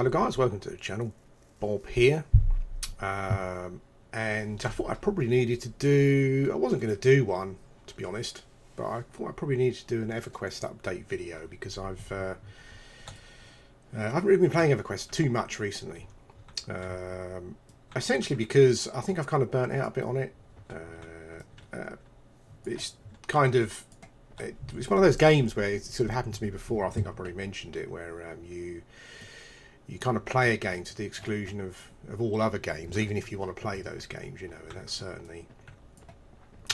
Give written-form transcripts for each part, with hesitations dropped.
Hello guys, welcome to the channel. Bob here. And I thought I probably needed to do, I wasn't going to do one to be honest, but I thought I probably needed to do an Everquest update video because I haven't really been playing Everquest too much recently. Essentially because I think I've kind of burnt out a bit on it. It's kind of, it's one of those games where it sort of happened to me before. I think I've probably mentioned it, where you kind of play a game to the exclusion of all other games, even if you want to play those games, you know, and that's certainly,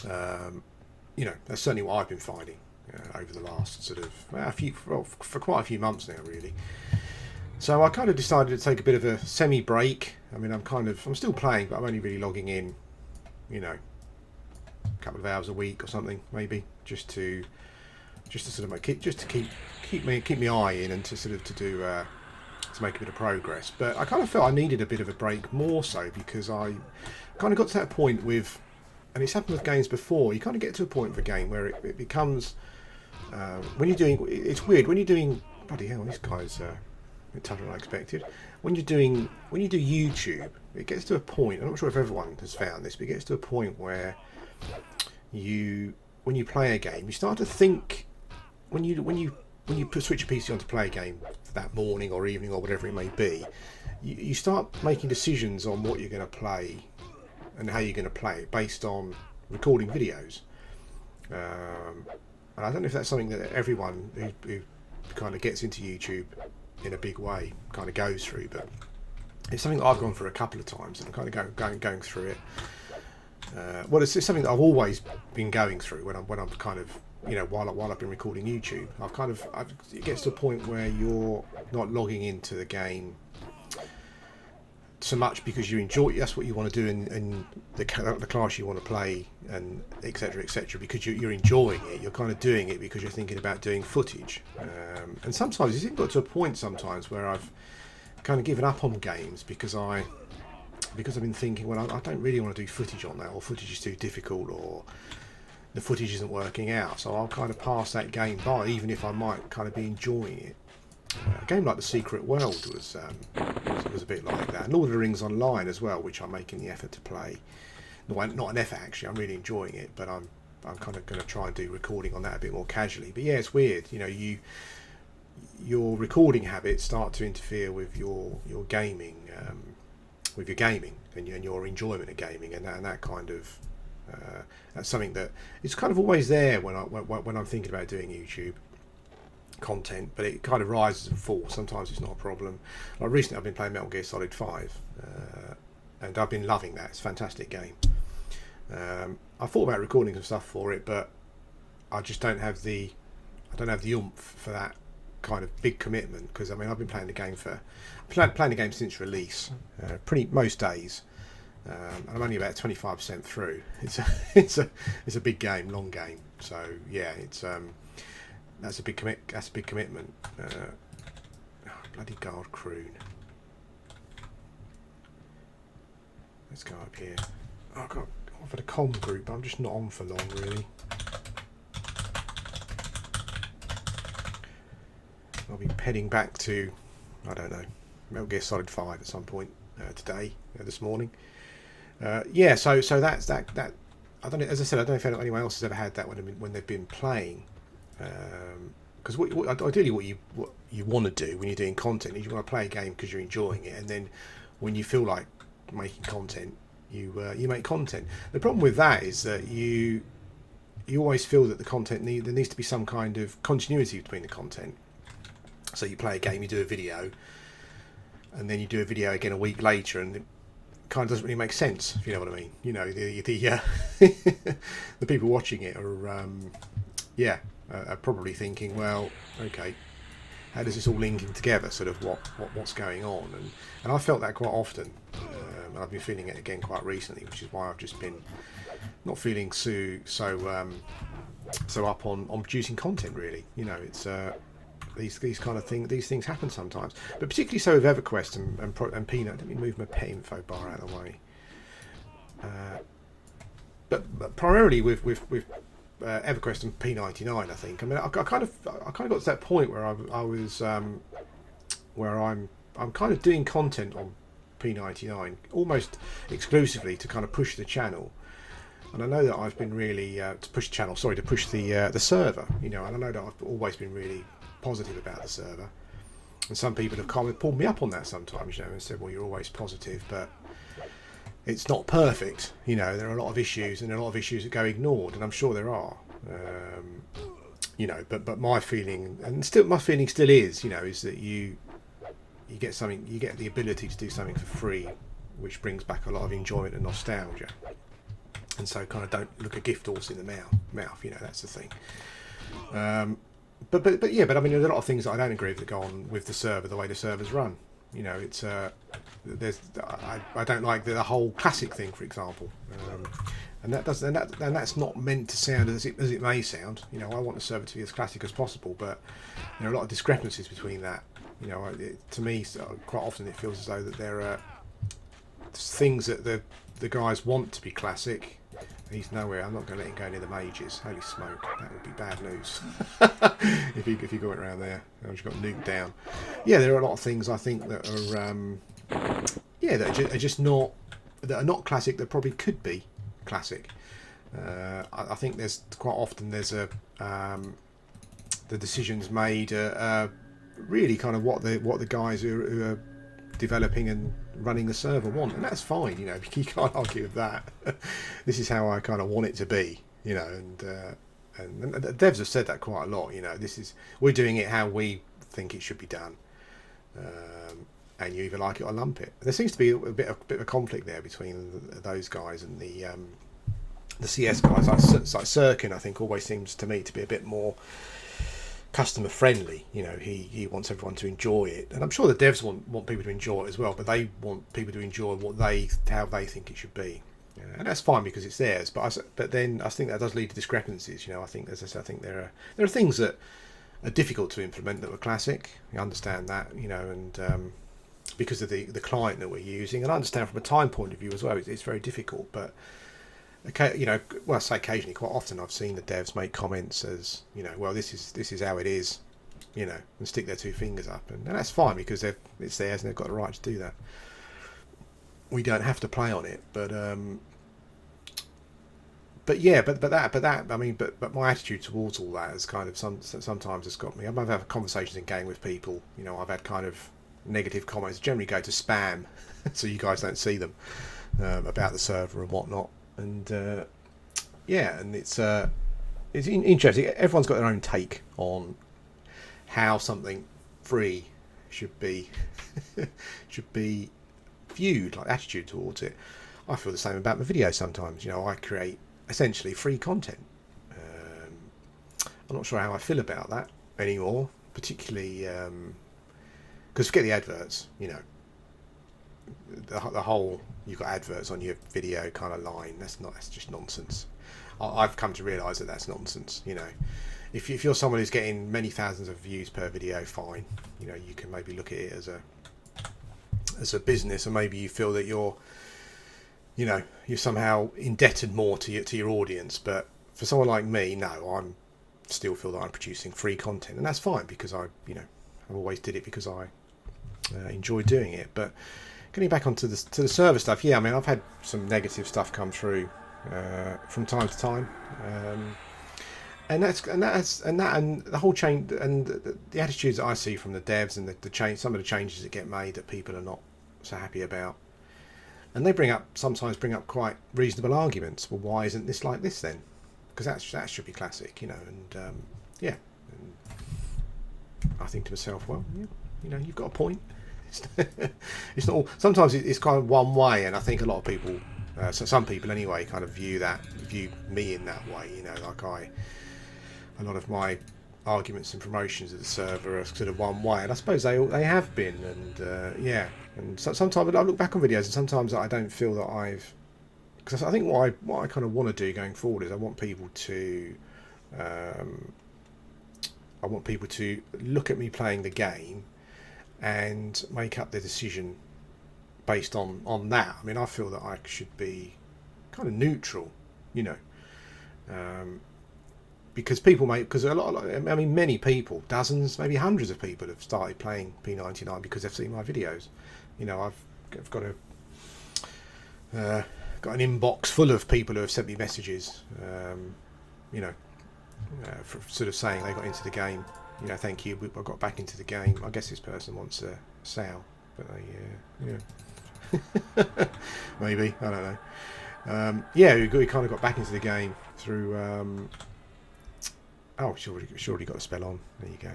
that's certainly what I've been finding over the last sort of, for quite a few months now, really. So I kind of decided to take a bit of a semi-break. I mean, I'm still playing, but I'm only really logging in, you know, a couple of hours a week or something, maybe, just to sort of keep my eye in and to make a bit of progress. But I kind of felt I needed a bit of a break, more so because I kind of got to that point with, and it's happened with games before, you kind of get to a point of a game where it becomes, when you're doing, it's weird, when you're doing, bloody hell, this guy's a bit tougher than I expected. When you do YouTube, it gets to a point, I'm not sure if everyone has found this, but it gets to a point where when you play a game, you start to think, when you switch your PC on to play a game that morning or evening or whatever it may be, you start making decisions on what you're going to play and how you're going to play it based on recording videos. And I don't know if that's something that everyone who kind of gets into YouTube in a big way kind of goes through, but it's something that I've gone through a couple of times, and I'm kind of going through it. Well, it's something that I've always been going through when I'm kind of, you know, while I've been recording YouTube. It gets to a point where you're not logging into the game so much because you enjoy it. That's what you want to do in the class you want to play, and etc., because you're enjoying it. You're kind of doing it because you're thinking about doing footage. And sometimes it's even got to a point sometimes where I've kind of given up on games because I've been thinking, well, I don't really want to do footage on that, or footage is too difficult, or the footage isn't working out, so I'll kind of pass that game by, even if I might kind of be enjoying it. A game like The Secret World was a bit like that, and Lord of the Rings Online as well, which I'm making the effort to play. Not an effort actually, I'm really enjoying it, but I'm kind of going to try and do recording on that a bit more casually. But yeah, it's weird, you know, your recording habits start to interfere with your gaming, and your enjoyment of gaming, and that kind of. That's something that is kind of always there when I'm thinking about doing YouTube content, but it kind of rises and falls. Sometimes it's not a problem. Like recently I've been playing Metal Gear Solid 5, and I've been loving that. It's a fantastic game. I thought about recording some stuff for it, but I just don't have the oomph for that kind of big commitment, because I mean I've been playing the game since release, pretty most days. And I'm only about 25% through. It's a big game, long game. So yeah, that's a big commitment. Bloody guard croon. Let's go up here. I've got on for the com group, but I'm just not on for long really. I'll be heading back to, I don't know, Metal Gear Solid 5 at some point today, this morning. So that's that. I don't know, as I said, I don't know if anyone else has ever had that when they've been playing. Because ideally, what you want to do when you're doing content is you want to play a game because you're enjoying it, and then when you feel like making content, you make content. The problem with that is that you always feel that the content there needs to be some kind of continuity between the content. So you play a game, you do a video, and then you do a video again a week later, and kind of doesn't really make sense, if you know what I mean. You know, the the people watching it are probably thinking, well, okay, how does this all link in together? Sort of what's going on, and I felt that quite often, and I've been feeling it again quite recently, which is why I've just been not feeling so up on producing content really. You know, it's these kind of things. These things happen sometimes, but particularly so with Everquest and Peanut. Let me move my pet info bar out of the way. But primarily with Everquest and P99, I think. I mean, I kind of got to that point where I was where I'm I'm kind of doing content on P99 almost exclusively to kind of push the channel. And I know that I've been really to push the server, and I know that I've always been really positive about the server. And some people have kind of pulled me up on that sometimes, and said, well, you're always positive, but it's not perfect. There are a lot of issues, and a lot of issues that go ignored, and I'm sure there are. But my feeling, my feeling still is that you get something, you get the ability to do something for free, which brings back a lot of enjoyment and nostalgia. And so kind of don't look a gift horse in the mouth, that's the thing. But I mean, there's a lot of things that I don't agree with that go on with the server, the way the server's run. It's I don't like the whole classic thing, for example, and that's not meant to sound as it may sound. I want the server to be as classic as possible, but there are a lot of discrepancies between that. To me, quite often it feels as though that there are things that the guys want to be classic. He's nowhere. I'm not going to let him go near the mages. Holy smoke, that would be bad news. if he got around there, he's got nuked down. Yeah, there are a lot of things I think that are that are just not, that are not classic, that probably could be classic. I think there's quite often the decisions made really kind of what the guys who are developing and running the server want, and that's fine. You can't argue with that. This is how I kind of want it to be, and the devs have said that quite a lot. We're doing it how we think it should be done, and you either like it or lump it. There seems to be a bit of a conflict there between those guys and the CS guys. Like Sirkin, I think, always seems to me to be a bit more customer friendly. He wants everyone to enjoy it, and I'm sure the devs want people to enjoy it as well, but they want people to enjoy how they think it should be, and that's fine because it's theirs. But then I think that does lead to discrepancies. I think, as I said, I think there are things that are difficult to implement that were classic. I understand that, and because of the client that we're using, and I understand from a time point of view as well, it's very difficult. But I say occasionally, quite often I've seen the devs make comments as, well, this is how it is, and stick their two fingers up, and that's fine because it's theirs and they've got the right to do that. We don't have to play on it, but my attitude towards all that is kind of sometimes it's got me. I've had conversations in game with people. I've had kind of negative comments, generally go to spam, so you guys don't see them, about the server and whatnot. And and it's interesting. Everyone's got their own take on how something free should be viewed, like attitude towards it. I feel the same about my videos sometimes. I create essentially free content. I'm not sure how I feel about that anymore, particularly because forget the adverts. The whole, you've got adverts on your video kind of line, that's just nonsense. I've come to realise that that's nonsense. If you're someone who's getting many thousands of views per video, fine. You can maybe look at it as a business, and maybe you feel that you're somehow indebted more to your audience. But for someone like me, no, I'm still feel that I'm producing free content, and that's fine because I always did it because I enjoy doing it. But getting back onto the server stuff, I mean, I've had some negative stuff come through from time to time, and the whole change and the attitudes that I see from the devs and the change, some of the changes that get made that people are not so happy about, and they sometimes bring up quite reasonable arguments. Well, why isn't this like this then? Because that should be classic, and and I think to myself, well, you've got a point. It's not all, sometimes it's kind of one way, and I think a lot of people, so some people anyway, kind of view me in that way. A lot of my arguments and promotions of the server are sort of one way, and I suppose they have been, and and sometimes I look back on videos and sometimes I don't feel that because I think what I kind of want to do going forward is I want people to look at me playing the game and make up their decision based on that. I mean, I feel that I should be kind of neutral, because people because a lot, I mean, many people, dozens, maybe hundreds of people have started playing P99 because they've seen my videos. You know, I've got an inbox full of people who have sent me messages, you know, for sort of saying they got into the game. You know, thank you, I got back into the game. I guess this person wants a sale, but they, yeah, maybe, I don't know. Yeah, we kind of got back into the game through. Oh, she already got a spell on. There you go.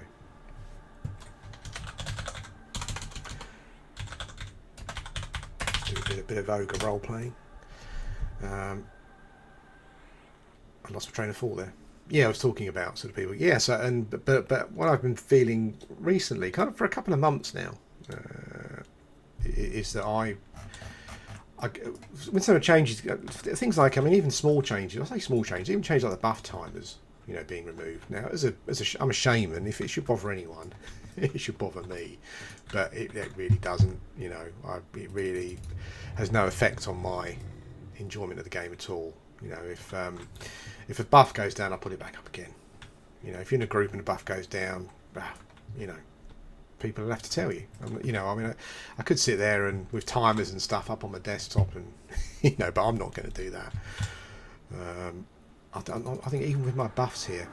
Do a bit of ogre role playing. I lost my train of thought there. Yeah, I was talking about sort of people. Yeah, so but what I've been feeling recently, kind of for a couple of months now, is that I when someone changes things like, I mean, even small changes. I say small changes, even changes like the buff timers, you know, being removed. Now, I'm a shaman. If it should bother anyone, it should bother me, but it really doesn't. You know, it really has no effect on my enjoyment of the game at all. You know, if a buff goes down, I put it back up again. You know, if you're in a group and a buff goes down, you know, people will have to tell you. You know, I mean, I could sit there and with timers and stuff up on my desktop, and you know, but I'm not going to do that. I think even with my buffs here,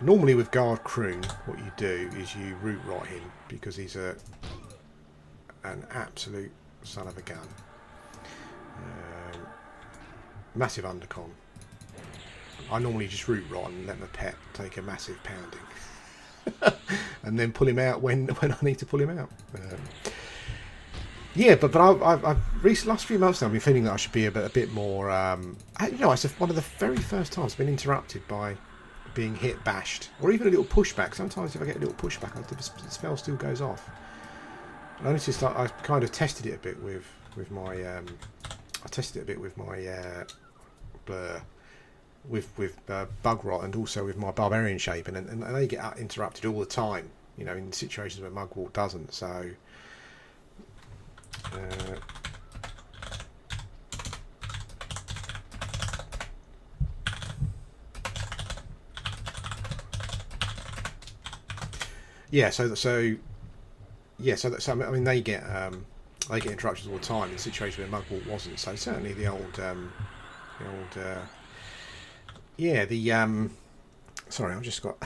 normally with Guard Croon, what you do is you root rot him because he's an absolute son of a gun. Massive undercon. I normally just root rot and let my pet take a massive pounding, and then pull him out when I need to pull him out. Yeah, but I've last few months now I've been feeling that I should be a bit more. You know, it's one of the very first times I've been interrupted by being hit, bashed, or even a little pushback. Sometimes if I get a little pushback, the spell still goes off. And I noticed that I kind of tested it a bit with my. I tested it a bit with my blur, with bug rot, and also with my barbarian shape, and they get interrupted all the time. You know, in situations where mugwort doesn't. So. Yeah, so I mean they get interruptions all the time in situations where mugwort wasn't. So certainly the old sorry, I've just got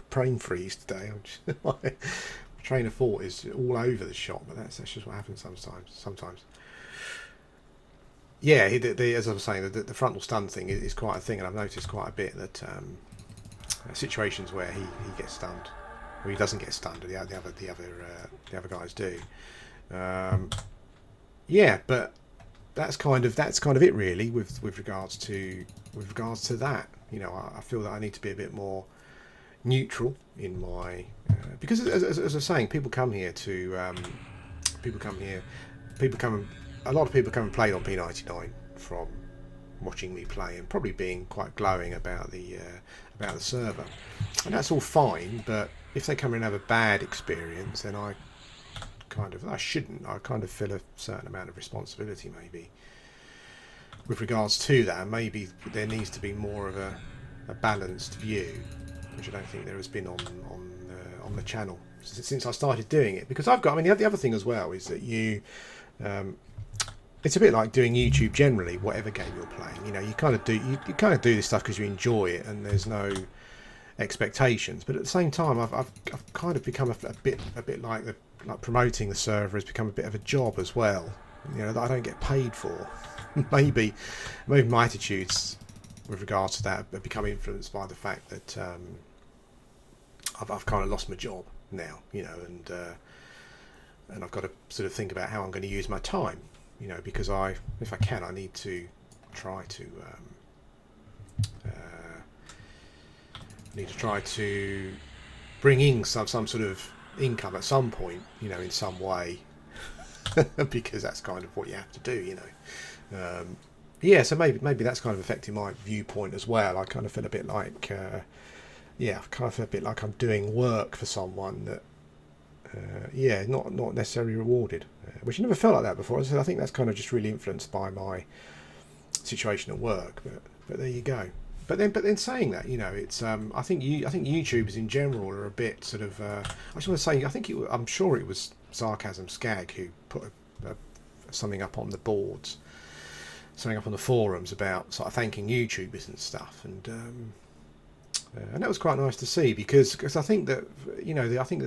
brain freeze today. My train of thought is all over the shop, but that's just what happens sometimes. Yeah, as I was saying, the frontal stun thing is quite a thing, and I've noticed quite a bit that situations where he gets stunned, or he doesn't get stunned, or the other guys do. Yeah, but that's kind of it really with regards to that. You know, I feel that I need to be a bit more neutral in my because as I was saying, a lot of people come and play on P99 from watching me play and probably being quite glowing about the server, and that's all fine. But if they come in and have a bad experience, then I kind of feel a certain amount of responsibility maybe with regards to that, and maybe there needs to be more of a balanced view, which I don't think there has been on the channel since I started doing it. Because the other thing as well is that it's a bit like doing YouTube generally, whatever game you're playing. You know, you kind of do this stuff because you enjoy it, and there's no expectations. But at the same time, I've kind of become a bit like promoting the server has become a bit of a job as well. You know, that I don't get paid for. maybe my attitudes with regards to that have become influenced by the fact that I've kind of lost my job now, you know, and I've got to sort of think about how I'm going to use my time, you know, because if I can, I need to try to bring in some sort of income at some point, you know, in some way, because that's kind of what you have to do, you know. Yeah, so maybe that's kind of affecting my viewpoint as well. I kind of feel a bit like, I'm doing work for someone that, not necessarily rewarded, which I never felt like that before. I think that's kind of just really influenced by my situation at work. But there you go. but then saying that, it's I think YouTubers in general are a bit sort of. I just want to say, I'm sure it was Sarcasm Skag who put something up on the boards, something up on the forums about sort of thanking YouTubers and stuff, and that was quite nice to see because I think that I think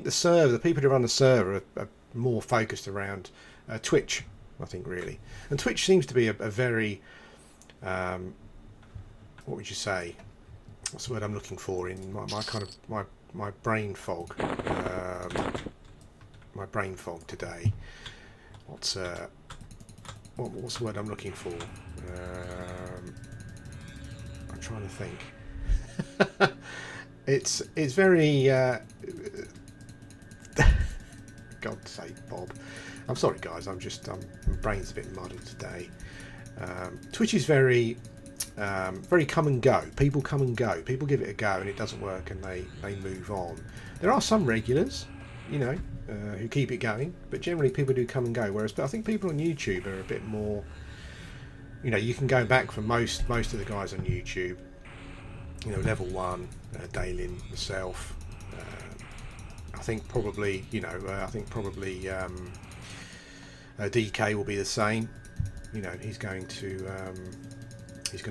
the server, the people who run the server are more focused around Twitch. I think really, and Twitch seems to be a very what would you say? What's the word I'm looking for in my kind of my brain fog? My brain fog today. What's the word I'm looking for? I'm trying to think. It's very. God's sake, Bob. I'm sorry, guys. My brain's a bit muddled today. Twitch is very come and go. People come and go. People give it a go and it doesn't work and they move on. There are some regulars, who keep it going, but generally people do come and go. But I think people on YouTube are a bit more. You can go back for most of the guys on YouTube. Level 1, Dalin, myself. I think probably DK will be the same. He's going to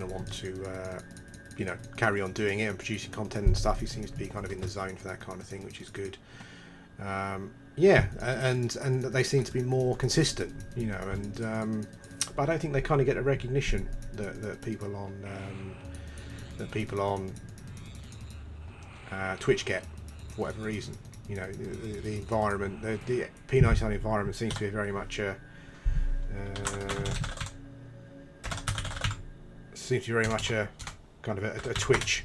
want to carry on doing it and producing content and stuff. He seems to be kind of in the zone for that kind of thing, which is good. And they seem to be more consistent, but I don't think they kind of get the recognition that people on Twitch get for whatever reason. The environment, the P99 environment seems to be very much a kind of a Twitch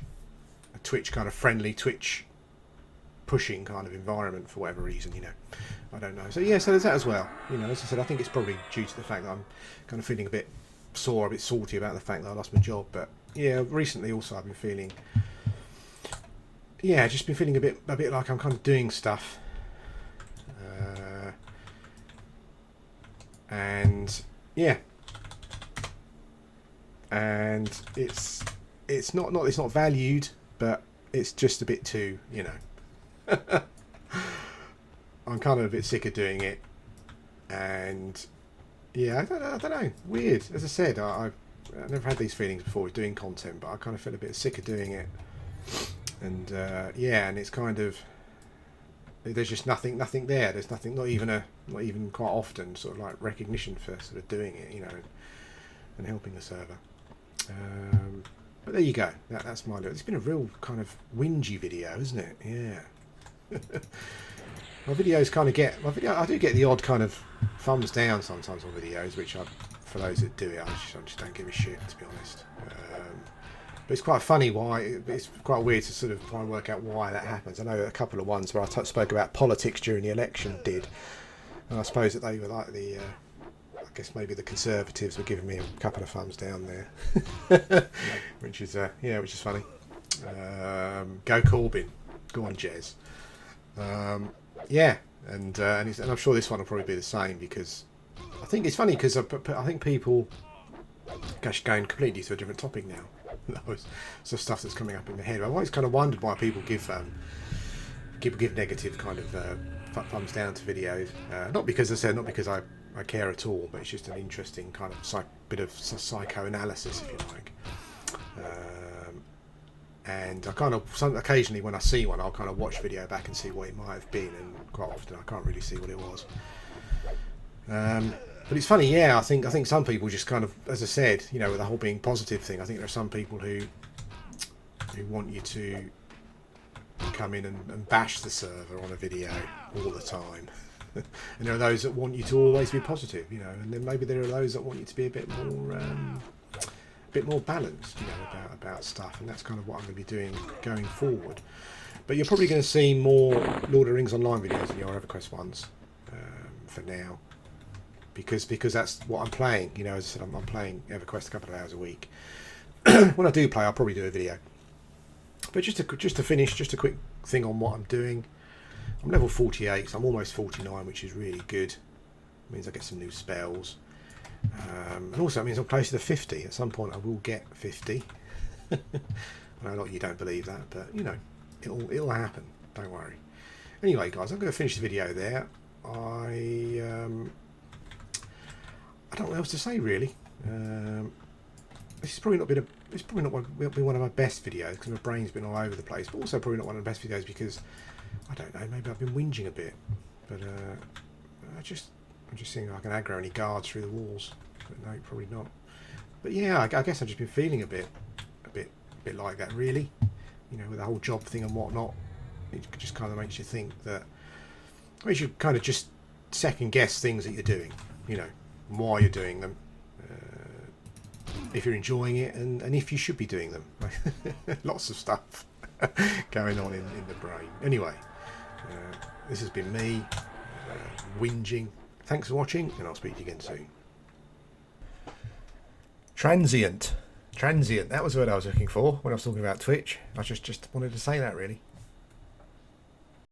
kind of friendly, Twitch pushing kind of environment for whatever reason. I don't know. So so there's that as well. As I said, I think it's probably due to the fact that I'm kind of feeling a bit sore, a bit salty about the fact that I lost my job. But recently also I've been feeling. Just been feeling a bit like I'm kind of doing stuff, and it's not valued, but it's just a bit too, I'm kind of a bit sick of doing it, and I don't know, weird. As I said, I've never had these feelings before with doing content, but I kind of feel a bit sick of doing it. And and it's kind of there's just nothing there. There's nothing, not even quite often sort of like recognition for sort of doing it, and helping the server. But there you go. That's my little. It's been a real kind of whingy video, isn't it? Yeah. My videos kind of I do get the odd kind of thumbs down sometimes on videos, which for those that do it, I just don't give a shit, to be honest. But it's quite funny it's quite weird to sort of try and work out why that happens. I know a couple of ones where I spoke about politics during the election did, and I suppose that they were like I guess maybe the Conservatives were giving me a couple of thumbs down there, which is funny. Go Corbyn, go on Jez. And I'm sure this one will probably be the same, because I think it's funny because I think people, gosh, going completely to a different topic now. So stuff that's coming up in my head. I've always kind of wondered why people give negative kind of thumbs down to videos. Not because I care at all, but it's just an interesting kind of bit of psychoanalysis, if you like. And I kind of occasionally when I see one, I'll kind of watch video back and see what it might have been, and quite often I can't really see what it was. But it's funny, I think some people just kind of, as I said, with the whole being positive thing, I think there are some people who want you to come in and bash the server on a video all the time. And there are those that want you to always be positive, and then maybe there are those that want you to be a bit more balanced, about stuff, and that's kind of what I'm going to be doing going forward. But you're probably going to see more Lord of the Rings Online videos than your Everquest ones for now. Because that's what I'm playing. As I said, I'm playing Everquest a couple of hours a week. When I do play, I'll probably do a video. But just to finish, just a quick thing on what I'm doing. I'm level 48, so I'm almost 49, which is really good. It means I get some new spells. And also it means I'm closer to 50. At some point I will get 50. I know a lot of you don't believe that, but you know, it'll happen. Don't worry. Anyway, guys, I'm going to finish the video there. I don't know what else to say really. This is probably not been one of my best videos because my brain's been all over the place, but also probably not one of the best videos because I don't know, maybe I've been whinging a bit, but I'm just seeing if I can aggro any guards through the walls, but no, probably not. But yeah, I guess I've just been feeling a bit like that really, you know, with the whole job thing and whatnot. It just kind of makes you think that, makes you kind of just second guess things that you're doing, you know, why you're doing them, if you're enjoying it, and if you should be doing them. Lots of stuff going on in the brain. Anyway, this has been me whinging. Thanks for watching, and I'll speak to you again soon. Transient, that was what I was looking for when I was talking about Twitch. I just wanted to say that really.